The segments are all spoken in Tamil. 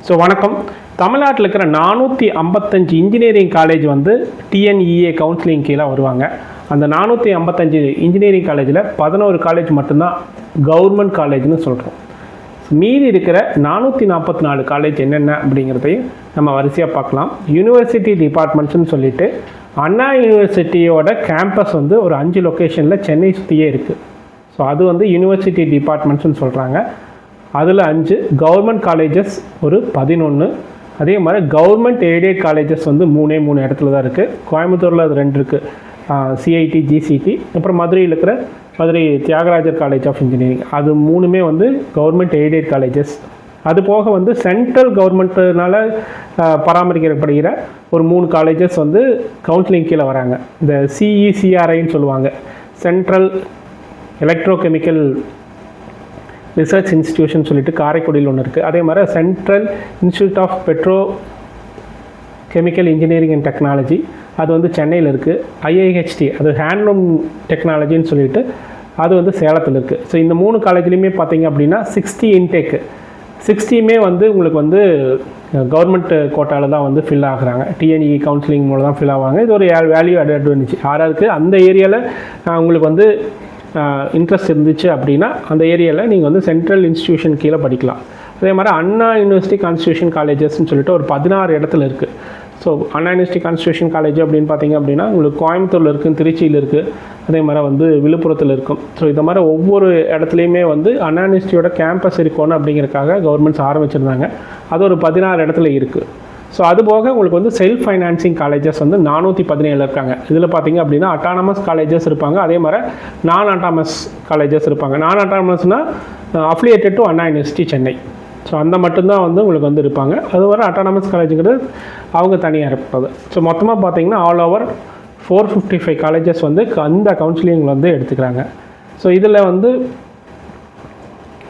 ஸோ வணக்கம். தமிழ்நாட்டில் இருக்கிற 455 இன்ஜினியரிங் காலேஜ் வந்து டிஎன்இஏ கவுன்சிலிங் கீழே வருவாங்க. அந்த 455 இன்ஜினியரிங் காலேஜில் 11 காலேஜ் மட்டும்தான் கவர்மெண்ட் காலேஜ்னு சொல்கிறோம். மீதி இருக்கிற 444 காலேஜ் என்னென்ன அப்படிங்கிறதையும் நம்ம வரிசையாக பார்க்கலாம். யூனிவர்சிட்டி டிபார்ட்மெண்ட்ஸ்னு சொல்லிட்டு அண்ணா யூனிவர்சிட்டியோட கேம்பஸ் வந்து ஒரு 5 லொக்கேஷனில் சென்னை சுற்றியே இருக்குது. ஸோ அது வந்து யூனிவர்சிட்டி டிபார்ட்மெண்ட்ஸ்னு சொல்கிறாங்க. அதில் 5 கவர்மெண்ட் காலேஜஸ் ஒரு 11. அதே மாதிரி கவர்மெண்ட் எய்டட் காலேஜஸ் வந்து 3 இடத்துல தான் இருக்குது. கோயம்புத்தூரில் அது 2 இருக்குது, சிஐடி ஜிசிடி. அப்புறம் மதுரையில் இருக்கிற Madurai Thiagarajar college of engineering, அது 3 வந்து கவர்மெண்ட் எய்டட் காலேஜஸ். அது போக வந்து சென்ட்ரல் கவர்மெண்ட்னால பராமரிக்கப்படுகிற ஒரு 3 காலேஜஸ் வந்து கவுன்சிலிங் கீழே வராங்க. இந்த சிஇசிஆர்ஐன்னு சொல்லுவாங்க, சென்ட்ரல் எலக்ட்ரோகெமிக்கல் ரிசர்ச் இன்ஸ்டிடியூஷன் சொல்லிட்டு காரைக்குடியில் ஒன்று இருக்குது. அதே மாதிரி central institute of petrochemical engineering and technology, அது வந்து சென்னையில் இருக்குது. ஐஐஹெச்டி, அது ஹேண்ட்லூம் டெக்னாலஜின்னு சொல்லிட்டு அது வந்து சேலத்தில் இருக்குது. ஸோ இந்த 3 காலேஜ்லேயுமே பார்த்தீங்க அப்படின்னா 60 இன்டேக்கு, 60மே வந்து உங்களுக்கு வந்து கவர்மெண்ட் கோட்டாவில் தான் வந்து ஃபில் ஆகுறாங்க. டிஎன்இ கவுன்சிலிங் மூலம் தான் ஃபில் ஆவாங்க. இது ஒரு வேல்யூ அட்வான்டேஜ். யாராருக்கு அந்த ஏரியாவில் உங்களுக்கு வந்து இன்ட்ரெஸ்ட் இருந்துச்சு அப்படின்னா அந்த ஏரியாவில் நீங்கள் வந்து சென்ட்ரல் இன்ஸ்டிடியூஷன் கீழே படிக்கலாம். அதே மாதிரி அண்ணா யூனிவர்சிட்டி கான்ஸ்டியூஷன் காலேஜஸ்ன்னு சொல்லிட்டு ஒரு 16 இடத்துல இருக்குது. ஸோ அண்ணா யூனிவர்சிட்டி கான்ஸ்டியூஷன் காலேஜ் அப்படின்னு பார்த்தீங்க அப்படின்னா உங்களுக்கு கோயம்புத்தூரில் இருக்குது, திருச்சியில் இருக்குது, அதே மாதிரி வந்து விழுப்புரத்தில் இருக்கும். ஸோ இந்த மாதிரி ஒவ்வொரு இடத்துலையுமே வந்து அண்ணா யூனிவர்சிட்டியோட கேம்பஸ் இருக்கணும் அப்படிங்கிறதுக்காக கவர்மெண்ட்ஸ் ஆரம்பிச்சிருந்தாங்க. அது ஒரு 16 இடத்துல இருக்குது. ஸோ அதுபோக உங்களுக்கு வந்து செல்ஃப் ஃபைனான்சிங் காலேஜஸ் வந்து 417 இருக்காங்க. இதில் பார்த்தீங்க அப்படின்னா அட்டானமஸ் காலேஜஸ் இருப்பாங்க, அதே மாதிரி நான் அட்டானமஸ் காலேஜஸ் இருப்பாங்க. நான் அட்டானமஸ்னால் affiliated to Anna university Chennai. So அந்த மட்டும்தான் வந்து உங்களுக்கு வந்து இருப்பாங்க. அது வர அட்டானமஸ் காலேஜுங்கிறது அவங்க தனியாக இருப்பது. ஸோ மொத்தமாக பார்த்தீங்கன்னா ஆல் ஓவர் 455 காலேஜஸ் வந்து அந்த கவுன்சிலிங்கில் வந்து எடுத்துக்கிறாங்க. ஸோ இதில் வந்து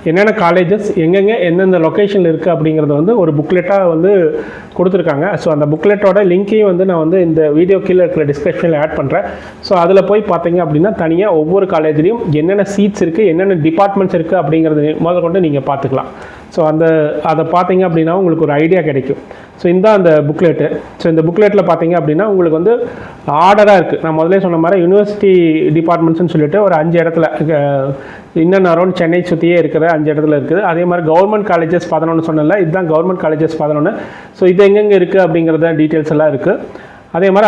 என்னென்ன காலேஜஸ் எங்கெங்கே எந்தெந்த லொக்கேஷனில் இருக்குது அப்படிங்கிறத வந்து ஒரு புக்லெட்டாக வந்து கொடுத்துருக்காங்க. ஸோ அந்த புக்லெட்டோட லிங்க்கையும் வந்து நான் வந்து இந்த வீடியோ கீழே இருக்கிற டிஸ்கிரிப்ஷனில் ஆட் பண்ணுறேன். ஸோ அதில் போய் பார்த்தீங்க அப்படின்னா தனியாக ஒவ்வொரு காலேஜ்லேயும் என்னென்ன சீட்ஸ் இருக்குது, என்னென்ன டிபார்ட்மெண்ட்ஸ் இருக்குது அப்படிங்கிறத முதல் கொண்டு நீங்கள் பார்த்துக்கலாம். ஸோ அதை பார்த்தீங்க அப்படின்னா உங்களுக்கு ஒரு ஐடியா கிடைக்கும். ஸோ இந்த அந்த புக்லெட்டு, ஸோ இந்த புக்லெட்டில் பார்த்தீங்க அப்படின்னா உங்களுக்கு வந்து ஆர்டராக இருக்குது. நான் முதலே சொன்ன மாதிரி யூனிவர்சிட்டி டிபார்ட்மெண்ட்ஸ்னு சொல்லிட்டு ஒரு 5 இடத்துல இன்னும் அரௌண்ட் சென்னை சுற்றியே இருக்கிற 5 இடத்துல இருக்குது. அதே மாதிரி கவர்மெண்ட் காலேஜஸ் 11 சொன்னல, இதுதான் கவர்மெண்ட் காலேஜஸ் 11. ஸோ இது எங்கெங்கே இருக்குது அப்படிங்கிறத டீட்டெயில்ஸ் எல்லாம் இருக்குது. அதே மாதிரி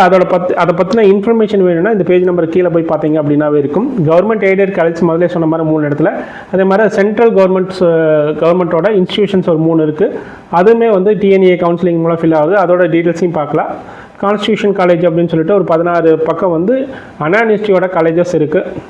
அதை பற்றின இன்ஃபர்மேஷன் வேணும்னா இந்த பேஜ் நம்பர் கீழே போய் பார்த்தீங்க அப்படின்னாவே இருக்கும். கவர்மெண்ட் எய்டட் காலேஜ் முதலே சொன்ன மாதிரி 3 இடத்துல, அதே மாதிரி சென்ட்ரல் கவர்மெண்ட்டோட இன்ஸ்டிடியூஷன்ஸ் ஒரு 3 இருக்குது. அதுவுமே வந்து டிஎன்ஏ கவுன்சிலிங் மூலம் ஃபில் ஆகுது. அதோட டீட்டெயில்ஸையும் பார்க்கலாம். கான்ஸ்டியூஷன் காலேஜ் அப்படின்னு சொல்லிட்டு ஒரு 16 பக்கம் வந்து அண்ணா யூனிவர்சிட்டியோட காலேஜஸ் இருக்குது.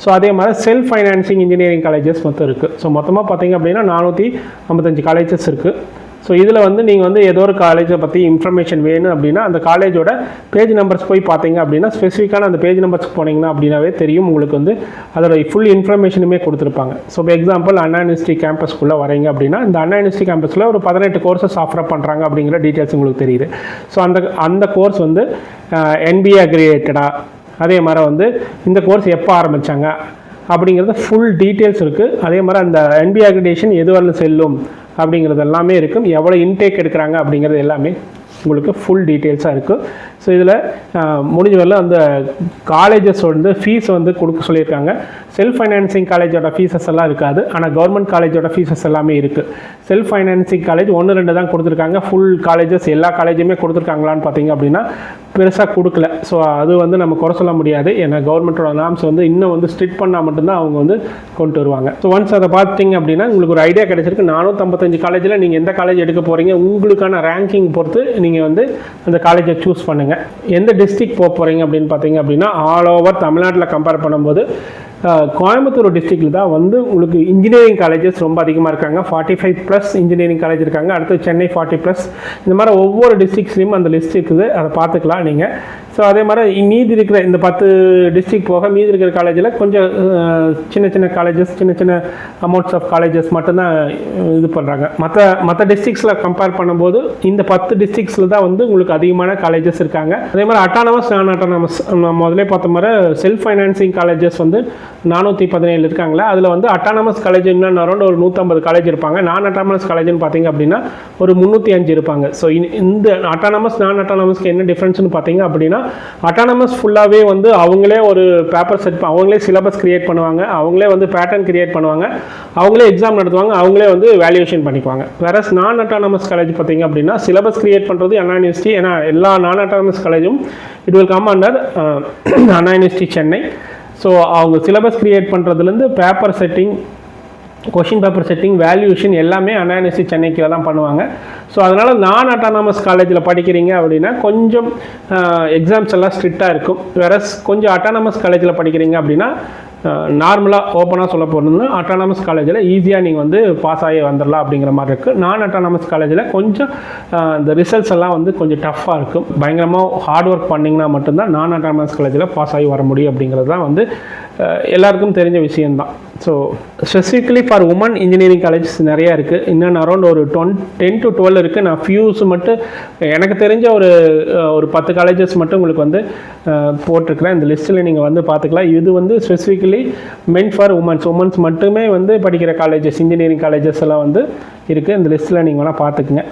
ஸோ அதே மாதிரி செல்ஃப் ஃபைனான்சிங் இன்ஜினியரிங் காலேஜஸ் மொத்தம் இருக்குது. ஸோ மொத்தமாக பார்த்தீங்க அப்படின்னா 455 காலேஜஸ் இருக்குது. ஸோ இதில் வந்து நீங்கள் வந்து ஏதோ ஒரு காலேஜை பற்றி இன்ஃபர்மேஷன் வேணும் அப்படின்னா அந்த காலேஜோட பேஜ் நம்பர்ஸ் போய் பார்த்தீங்க அப்படின்னா ஸ்பெசிஃபிக்கான அந்த பேஜ் நம்பர்ஸ்க்கு போனீங்கன்னா அப்படின்னாவே தெரியும் உங்களுக்கு வந்து அதோட ஃபுல் இன்ஃபர்மேஷனுமே கொடுத்துருப்பாங்க. ஸோ இப்போ எக்ஸாம்பிள் அண்ணா யூனிவர்சிட்டி கேம்பஸ்க்குள்ளே வரீங்க அப்படின்னா இந்த அண்ணா யூனிவர்சிட்டி கேம்பஸில் ஒரு 18 கோர்சஸ் ஆஃபர் பண்ணுறாங்க அப்படிங்கிற டீட்டெயில்ஸ் உங்களுக்கு தெரியுது. ஸோ அந்த கோர்ஸ் வந்து என்பிஏ அக்ரிடேட்டடா, அதே மாதிரி வந்து இந்த கோர்ஸ் எப்போ ஆரம்பித்தாங்க அப்படிங்கிறது ஃபுல் டீட்டெயில்ஸ் இருக்குது. அதே மாதிரி அந்த என்பிஏ அக்ரிடேஷன் எது வரலும் செல்லும் அப்படிங்கிறது எல்லாமே இருக்கும். எவ்வளோ இன்டேக் எடுக்கிறாங்க அப்படிங்கிறது எல்லாமே உங்களுக்கு ஃபுல் டீட்டெயில்ஸாக இருக்குது. ஸோ இதில் முடிஞ்ச வரல அந்த காலேஜஸ் வந்து ஃபீஸ் வந்து கொடுக்க சொல்லியிருக்காங்க. செல்ஃப் ஃபைனான்சிங் காலேஜோட ஃபீஸஸ் எல்லாம் இருக்காது, ஆனால் கவர்மெண்ட் காலேஜோட ஃபீஸஸ் எல்லாமே இருக்குது. செல்ஃப் ஃபைனான்சிங் காலேஜ் 1-2 தான் கொடுத்துருக்காங்க. ஃபுல் காலேஜஸ் எல்லா காலேஜுமே கொடுத்துருக்காங்களான்னு பார்த்தீங்க அப்படின்னா பெருசாக கொடுக்கல. ஸோ அது வந்து நம்ம குறை சொல்ல முடியாது. ஏன்னா கவர்மெண்ட்டோட நாம்ஸ் வந்து இன்னும் வந்து ஸ்ட்ரிக்ட் பண்ணால் மட்டும்தான் அவங்க வந்து கொண்டு வருவாங்க. ஸோ ஒன்ஸ் அதை பார்த்தீங்க அப்படின்னா உங்களுக்கு ஒரு ஐடியா கிடைச்சிருக்கு. 455 காலேஜில் நீங்கள் எந்த காலேஜ் எடுக்க போகிறீங்க, உங்களுக்கான ரேங்கிங் பொறுத்து நீங்கள் வந்து அந்த காலேஜை சூஸ் பண்ணுங்கள். எந்த டிஸ்ட்ரிக்ட் போக போகிறீங்க அப்படின்னு பார்த்தீங்க அப்படின்னா ஆல் ஓவர் தமிழ்நாட்டில் கம்பேர் பண்ணும்போது கோயம்புத்தூர் டிஸ்ட்ரிக்டில் தான் வந்து உங்களுக்கு இன்ஜினியரிங் காலேஜஸ் ரொம்ப அதிகமாக இருக்காங்க. 45+ இன்ஜினியரிங் காலேஜ் இருக்காங்க. அடுத்து சென்னை 40+. இந்த மாதிரி ஒவ்வொரு டிஸ்ட்ரிக்ட்ஸ்லையும் அந்த லிஸ்ட் இருக்குது, அதை பார்த்துக்கலாம் நீங்கள். ஸோ அதே மாதிரி மீதி இருக்கிற இந்த 10 டிஸ்ட்ரிக்ட் போக மீதி இருக்கிற காலேஜில் கொஞ்சம் சின்ன சின்ன காலேஜஸ், சின்ன சின்ன அமௌண்ட்ஸ் ஆஃப் காலேஜஸ் மட்டும்தான் இது பண்ணுறாங்க. மற்ற டிஸ்ட்ரிக்ஸில் கம்பேர் பண்ணும்போது இந்த 10 டிஸ்ட்ரிக்ஸில் தான் வந்து உங்களுக்கு அதிகமான காலேஜஸ் இருக்காங்க. அதே மாதிரி அட்டானமஸ், நான் அட்டானமஸ் முதலே பார்த்த மாதிரி செல்ஃப் ஃபைனான்சிங் காலேஜஸ் வந்து 417 இருக்காங்களா. அதில் வந்து அட்டானமஸ் காலேஜ் இன்னும் அரௌண்ட் ஒரு 150 காலேஜ் இருப்பாங்க. நான் அட்டானமஸ் காலேஜ்னு பார்த்தீங்க அப்படின்னா ஒரு 305 இருப்பாங்க. ஸோ இந்த அட்டானமஸ் நான் அட்டானமஸ்க்கு என்ன டிஃப்ரென்ஸ்னு பார்த்தீங்க அப்படின்னா, அட்டானமஸ் ஃபுல்லாகவே வந்து அவங்களே ஒரு பேப்பர் செட், அவங்களே சிலபஸ் கிரியேட் பண்ணுவாங்க, அவங்களே வந்து பேட்டர்ன் கிரியேட் பண்ணுவாங்க, அவங்களே எக்ஸாம் நடத்துவாங்க, அவங்களே வந்து வேல்யூவேஷன் பண்ணிக்குவாங்க. வேற நான் அட்டானமஸ் காலேஜ் பார்த்தீங்க அப்படின்னா சிலபஸ் கிரியேட் பண்ணுறது அண்ணா யூனிவர்சிட்டி. ஏன்னா எல்லா நான் அட்டானமஸ் காலேஜும் it will come under Anna university Chennai. So அவங்க சிலபஸ் கிரியேட் பண்ணுறதுலேருந்து paper setting, question paper setting, valuation எல்லாமே அண்ணா யூனிவர்சிட்டி சென்னைக்கு தான் பண்ணுவாங்க. ஸோ அதனால் நான் அட்டானமஸ் காலேஜில் படிக்கிறீங்க அப்படின்னா கொஞ்சம் எக்ஸாம்ஸ் எல்லாம் ஸ்ட்ரிக்டாக இருக்கும். வேற கொஞ்சம் அட்டானமஸ் காலேஜில் படிக்கிறீங்க அப்படின்னா நார்மலாக ஓப்பனாக சொல்ல போகிறதுன்னு அட்டானமஸ் காலேஜில் ஈஸியாக நீங்கள் வந்து பாஸ் ஆகி வந்துடலாம் அப்படிங்கிற மாதிரி இருக்குது. நான் அட்டானமஸ் காலேஜில் கொஞ்சம் இந்த ரிசல்ட்ஸ் எல்லாம் வந்து கொஞ்சம் டஃப்பாக இருக்கும். பயங்கரமாக ஹார்ட் ஒர்க் பண்ணிங்கன்னா மட்டும்தான் நான் அட்டானமஸ் காலேஜில் பாஸ் ஆகி வர முடியும் அப்படிங்கிறது தான் வந்து எல்லாருக்கும் தெரிஞ்ச விஷயம்தான். So specifically for woman engineering colleges நிறையா இருக்குது. இன்னும் அரௌண்ட் ஒரு 10 to 12 இருக்குது. நான் ஃபியூஸ் மட்டும் எனக்கு தெரிஞ்ச ஒரு 10 காலேஜஸ் மட்டும் உங்களுக்கு வந்து போட்டிருக்கிறேன். இந்த லிஸ்ட்டில் நீங்கள் வந்து பார்த்துக்கலாம். இது வந்து ஸ்பெசிஃபிக்கலி மென் ஃபார் உமன்ஸ் மட்டுமே வந்து படிக்கிற காலேஜஸ், இன்ஜினியரிங் காலேஜஸ் எல்லாம் வந்து இருக்குது. இந்த லிஸ்ட்டில் நீங்கள் வேணால் பார்த்துக்குங்க.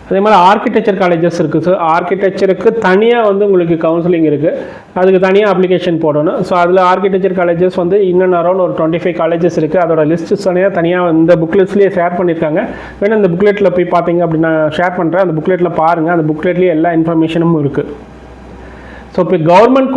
அதே மாதிரி ஆர்கிடெக்சர் காலேஜஸ் இருக்குது. ஸோ ஆர்கிடெக்சருக்கு தனியாக வந்து உங்களுக்கு கவுன்சிலிங் இருக்குது, அதுக்கு தனியாக அப்ளிகேஷன் போடணும். ஸோ அதில் ஆர்கிடெக்சர் காலேஜஸ் வந்து இன்னும் அரௌண்ட் ஒரு 25 காலேஜஸ் இருக்குது. அதோட லிஸ்ட்டு தனியாக இந்த புக் லிஸ்ட்லேயே ஷேர் பண்ணியிருக்காங்க. வேணால் இந்த புக்லெட்டில் போய் பார்த்தீங்க அப்படின்னா ஷேர் பண்ணுறேன், அந்த புக்லெட்டில் பாருங்கள். அந்த புக்லெட்லேயே எல்லா இன்ஃபர்மேஷனும் இருக்குது. ஸோ இப்போ கவர்மெண்ட்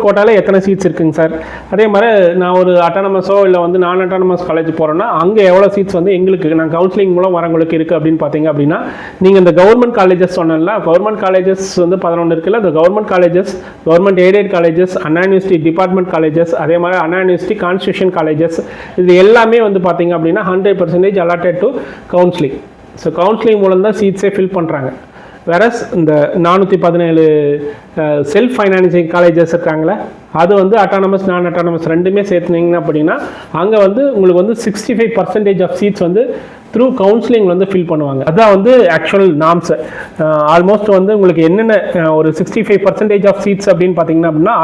கோட்டாவில் எத்தனை சீட்ஸ் இருக்குங்க சார், அதே மாதிரி நான் ஒரு அட்டானமஸோ இல்லை வந்து நான் அட்டானமஸ் காலேஜ் போகிறேன்னா அங்கே எவ்வளோ சீட்ஸ் வந்து எங்களுக்கு நான் கவுன்சிலிங் மூலம் வரவங்களுக்கு இருக்குது அப்படின்னு பார்த்தீங்க அப்படின்னா, நீங்கள் இந்த கவர்மெண்ட் காலேஜஸ் சொன்னல, கவர்மெண்ட் காலேஜஸ் வந்து 11 இருக்குல்ல, இந்த government colleges, government aided colleges, Anna university department colleges, அதே மாதிரி அண்ணா யூனிவர்சிட்டி கான்ஸ்டியூஷன் காலேஜஸ், இது எல்லாமே வந்து பார்த்தீங்க அப்படின்னா 100% allotted to counselling. So counselling மூலம் தான் சீட்ஸே ஃபில் பண்ணுறாங்க. வேறஸ் இந்த 417 செல்ஃப் ஃபைனான்சிங் காலேஜஸ் இருக்காங்களே, அது வந்து அட்டானமஸ் நான் அட்டானமஸ் ரெண்டுமே சேர்த்துனீங்க அப்படின்னா அங்கே வந்து உங்களுக்கு வந்து 65% ஆஃப் சீட்ஸ் வந்து த்ரூ கவுன்சிலிங் வந்து ஃபில் பண்ணுவாங்க. அதுதான் வந்து ஆக்சுவல் நார்ம்ஸ். ஆல்மோஸ்ட் வந்து உங்களுக்கு என்னென்ன ஒரு 65% ஆஃப் சீட்ஸ் அப்படின்னு பார்த்தீங்கன்னா அப்படின்னா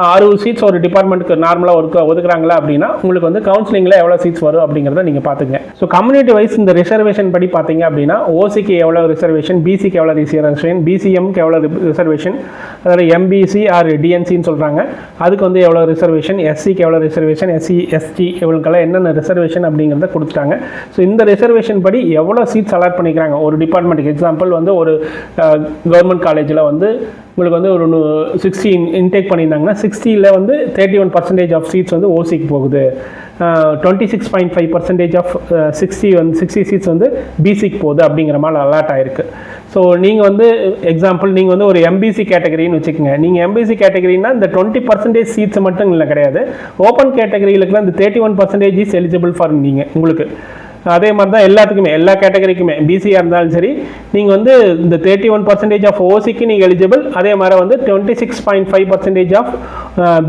60 சீட்ஸ் ஒரு டிபார்ட்மெண்ட்டுக்கு நார்மலாக ஒதுக்குறாங்களா அப்படின்னா உங்களுக்கு வந்து கவுன்சிலிங்கில் எவ்வளோ சீட்ஸ் வரும் அப்படிங்கிறத நீங்கள் பார்த்துங்க. ஸோ கம்யூனிட்டி வைஸ் இந்த ரிசர்வேஷன் படி பார்த்தீங்க அப்படின்னா ஓசிக்கு எவ்வளோ ரிசர்வேஷன், பிசிக்கு எவ்வளோ ரிசர்வேஷன், பிசிஎம்க்கு எவ்வளோ ரிசர்வேஷன், அதாவது எம்பிசி ஆர் டிஎன்சின்னு சொல்கிறாங்க, அதுக்கு வந்து எவ்வளோ ரிசர்வேஷன், எஸ்சிக்கு எவ்வளோ ரிசர்வேஷன், எஸ்சி எஸ்டி இவங்களுக்கெல்லாம் என்னென்ன ரிசர்வேஷன் அப்படிங்கிறத கொடுத்துட்டாங்க. ஸோ இந்த ரிசர்வேஷன் படி எவ்வளோ சீட்ஸ் அலாட் பண்ணிக்கிறாங்க ஒரு டிபார்ட்மெண்ட்டுக்கு. எக்ஸாம்பிள் வந்து ஒரு கவர்மெண்ட் காலேஜில் வந்து உங்களுக்கு வந்து ஒரு 60 இன்டேக் பண்ணியிருந்தாங்கன்னா 60ல் வந்து 31% ஆஃப் சீட்ஸ் வந்து ஓசிக்கு போகுது, 26.5% ஆஃப் 60 சீட்ஸ் வந்து பிசிக்கு போகுது அப்படிங்கிற மாதிரி அலாட் ஆயிருக்கு. ஸோ நீங்கள் வந்து எக்ஸாம்பிள் நீங்கள் வந்து ஒரு எம்பிசி கேட்டகரின்னு வச்சுக்கோங்க. நீங்கள் எம்பிசி கேட்டகரின்னா இந்த 20% சீட்ஸ் மட்டும் இல்லை கிடையாது, ஓப்பன் கேட்டகரியிலுக்குலாம் இந்த 31% இஸ் எலிஜிபிள் ஃபார் நீங்கள் உங்களுக்கு. அதே மாதிரி தான் எல்லாத்துக்குமே, எல்லா கேட்டகரிக்குமே, பிசியாக இருந்தாலும் சரி நீங்கள் வந்து இந்த 31% ஆஃப் ஓசிக்கு நீங்கள் எலிஜிபிள், அதே மாதிரி வந்து 26.5% ஆஃப்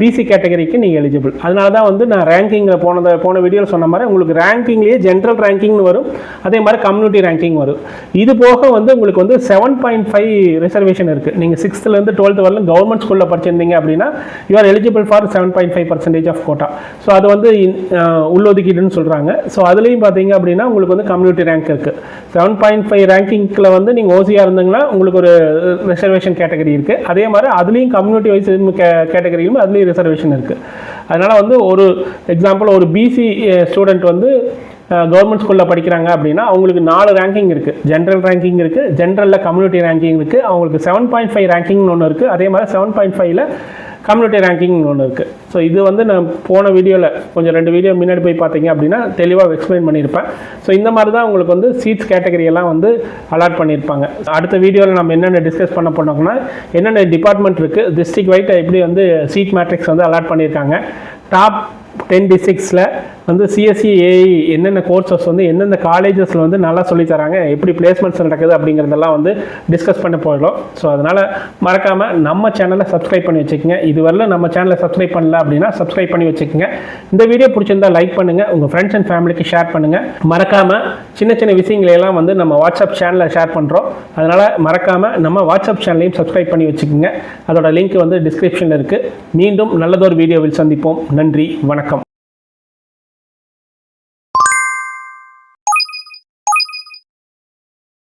பிசி கேட்டகரிக்கு நீங்கள் எலிஜிபிள். அதனால தான் வந்து நான் ரேங்கிங்கில் போன வீடியோவில் சொன்ன மாதிரி உங்களுக்கு ரேங்கிங்லேயே ஜென்ரல் ரேங்கிங்னு வரும், அதே மாதிரி கம்யூனிட்டி ரேங்கிங் வரும். இது போக வந்து உங்களுக்கு வந்து 7.5 ரிசர்வேஷன் இருக்குது. நீங்கள் 6th-லேருந்து 12th வரலும் கவர்மெண்ட் ஸ்கூலில் படிச்சிருந்தீங்க அப்படின்னா you are eligible for 7.5% of quota. So அது வந்து உள்ளொதுக்கீடுன்னு சொல்கிறாங்க. ஸோ அதுலேயும் பார்த்தீங்க அப்படின்னா உங்களுக்கு வந்து கம்யூனிட்டி ரேங்க் இருக்குது. 7.5 ரேங்கிங்கில் வந்து நீங்கள் ஓசியாக இருந்தீங்கன்னா உங்களுக்கு ஒரு ரிசர்வேஷன் கேட்டகரி இருக்குது. அதே மாதிரி அதுலேயும் கம்யூனிட்டி வைஸ் கேட்டகரியிலும் அதுலேயும் ரிசர்வேஷன் இருக்குது. அதனால் வந்து ஒரு எக்ஸாம்பிள் ஒரு பிசி ஸ்டூடெண்ட் வந்து கவர்மெண்ட் ஸ்கூலில் படிக்கிறாங்க அப்படின்னா அவங்களுக்கு 4 ரேங்கிங் இருக்குது. ஜென்ரல் ரேங்கிங் இருக்குது, ஜென்ரலில் கம்யூனிட்டி ரேங்கிங் இருக்குது, அவங்களுக்கு 7.5 ரேங்கிங்னு ஒன்று இருக்குது, அதே மாதிரி 7.5ல் கம்யூனிட்டி ரேங்கிங்னு ஒன்று இருக்குது. ஸோ இது வந்து நான் போன வீடியோவில் கொஞ்சம் 2 வீடியோ முன்னாடி போய் பார்த்தீங்க அப்படின்னா தெளிவாக எக்ஸ்பிளைன் பண்ணியிருப்பேன். ஸோ இந்த மாதிரி தான் உங்களுக்கு வந்து சீட்ஸ் கேட்டகரியெல்லாம் வந்து அலாட் பண்ணியிருப்பாங்க. அடுத்த வீடியோவில் நம்ம என்னென்ன டிஸ்கஸ் பண்ண போனோம்னா என்னென்ன டிபார்ட்மெண்ட் இருக்குது, டிஸ்ட்ரிக்ட் வைட் எப்படி வந்து சீட் மேட்ரிக்ஸ் வந்து அலாட் பண்ணியிருக்காங்க, டாப் 10 டிஸ்ட்ரிக்ஸில் வந்து சிஎஸ்சி ஏஐ என்னென்ன கோர்சஸ் வந்து எந்தெந்த காலேஜஸில் வந்து நல்லா சொல்லித்தராங்க, எப்படி பிளேஸ்மெண்ட்ஸ் நடக்குது அப்படிங்கிறதெல்லாம் வந்து டிஸ்கஸ் பண்ண போயிடும். ஸோ அதனால் மறக்காமல் நம்ம சேனலை சப்ஸ்கிரைப் பண்ணி வச்சுக்கோங்க. இதுவரை நம்ம சேனலை சப்ஸ்கிரைப் பண்ணல அப்படின்னா சப்ஸ்கிரைப் பண்ணி வச்சுக்கோங்க. இந்த வீடியோ பிடிச்சிருந்தா லைக் பண்ணுங்கள், உங்கள் ஃப்ரெண்ட்ஸ் அண்ட் ஃபேமிலிக்கு ஷேர் பண்ணுங்கள். மறக்காமல் சின்ன சின்ன விஷயங்களையெல்லாம் வந்து நம்ம வாட்ஸ்அப் சேனலில் ஷேர் பண்ணுறோம். அதனால் மறக்காமல் நம்ம வாட்ஸ்அப் சேனலையும் சப்ஸ்கிரைப் பண்ணி வச்சுக்கோங்க. அதோட லிங்க் வந்து டிஸ்கிரிப்ஷனில் இருக்குது. மீண்டும் நல்லதொரு வீடியோவில் சந்திப்போம். நன்றி, வணக்கம்.